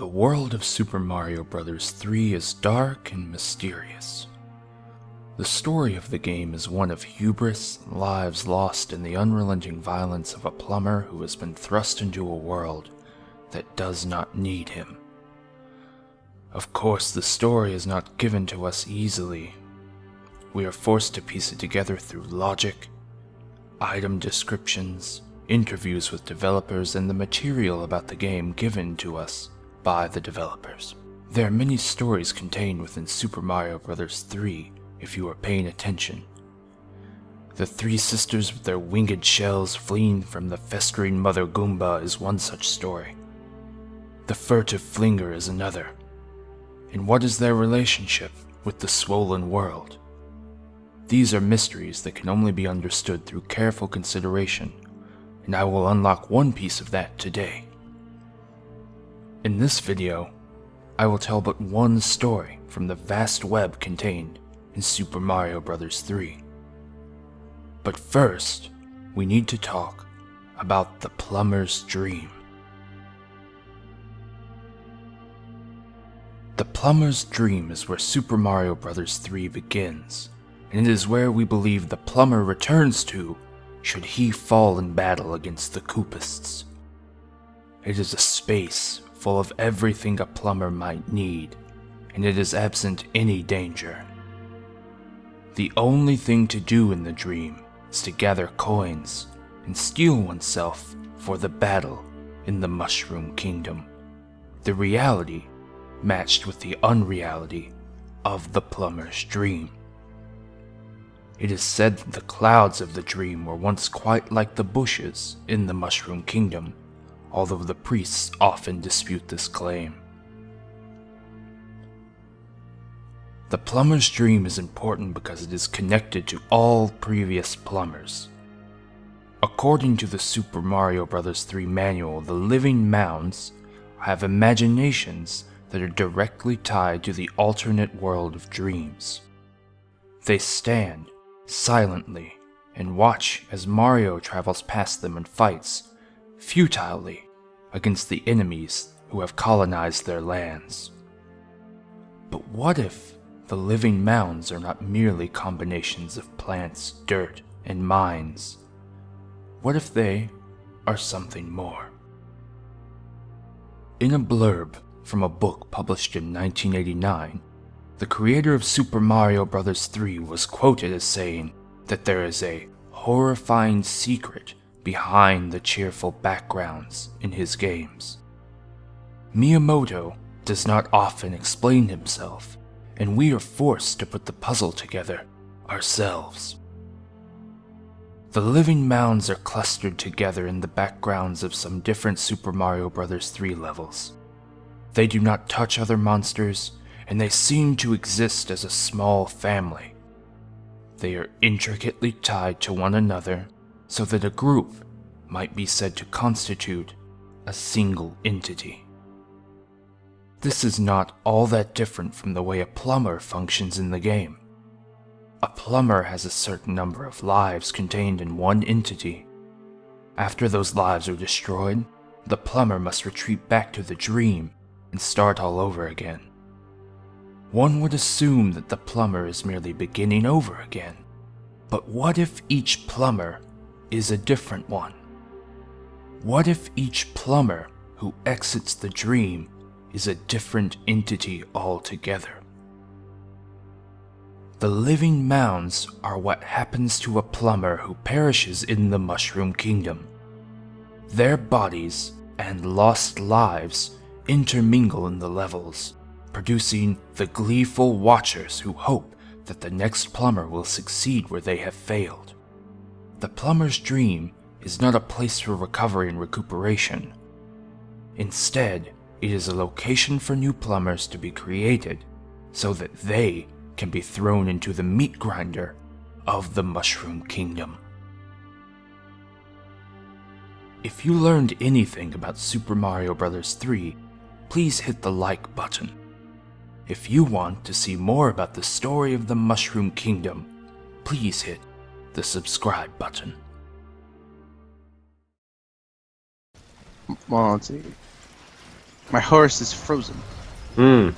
The world of Super Mario Bros. 3 is dark and mysterious. The story of the game is one of hubris and lives lost in the unrelenting violence of a plumber who has been thrust into a world that does not need him. Of course, the story is not given to us easily. We are forced to piece it together through logic, item descriptions, interviews with developers, and the material about the game given to us by the developers. There are many stories contained within Super Mario Bros. 3 if you are paying attention. The three sisters with their winged shells fleeing from the festering Mother Goomba is one such story. The furtive flinger is another. And what is their relationship with the swollen world? These are mysteries that can only be understood through careful consideration, and I will unlock one piece of that today. In this video, I will tell but one story from the vast web contained in Super Mario Bros. 3. But first, we need to talk about the plumber's dream. The plumber's dream is where Super Mario Bros. 3 begins, and it is where we believe the plumber returns to should he fall in battle against the Koopists. It is a space full of everything a plumber might need, and it is absent any danger. The only thing to do in the dream is to gather coins and steel oneself for the battle in the Mushroom Kingdom. The reality matched with the unreality of the plumber's dream. It is said that the clouds of the dream were once quite like the bushes in the Mushroom Kingdom, although the priests often dispute this claim. The plumber's dream is important because it is connected to all previous plumbers. According to the Super Mario Bros. 3 manual, the living mounds have imaginations that are directly tied to the alternate world of dreams. They stand silently and watch as Mario travels past them and fights futilely against the enemies who have colonized their lands. But what if the living mounds are not merely combinations of plants, dirt, and mines? What if they are something more? In a blurb from a book published in 1989, the creator of Super Mario Bros. 3 was quoted as saying that there is a horrifying secret behind the cheerful backgrounds in his games. Miyamoto does not often explain himself, and we are forced to put the puzzle together ourselves. The living mounds are clustered together in the backgrounds of some different Super Mario Bros. 3 levels. They do not touch other monsters, and they seem to exist as a small family. They are intricately tied to one another so that a group might be said to constitute a single entity. This is not all that different from the way a plumber functions in the game. A plumber has a certain number of lives contained in one entity. After those lives are destroyed, the plumber must retreat back to the dream and start all over again. One would assume that the plumber is merely beginning over again. But what if each plumber is a different one? What if each plumber who exits the dream is a different entity altogether? The living mounds are what happens to a plumber who perishes in the Mushroom Kingdom. Their bodies and lost lives intermingle in the levels, producing the gleeful watchers who hope that the next plumber will succeed where they have failed. The plumber's dream is not a place for recovery and recuperation. Instead, it is a location for new plumbers to be created so that they can be thrown into the meat grinder of the Mushroom Kingdom. If you learned anything about Super Mario Bros. 3, please hit the like button. If you want to see more about the story of the Mushroom Kingdom, please hit the subscribe button. Monty, My horse is frozen. Hmm.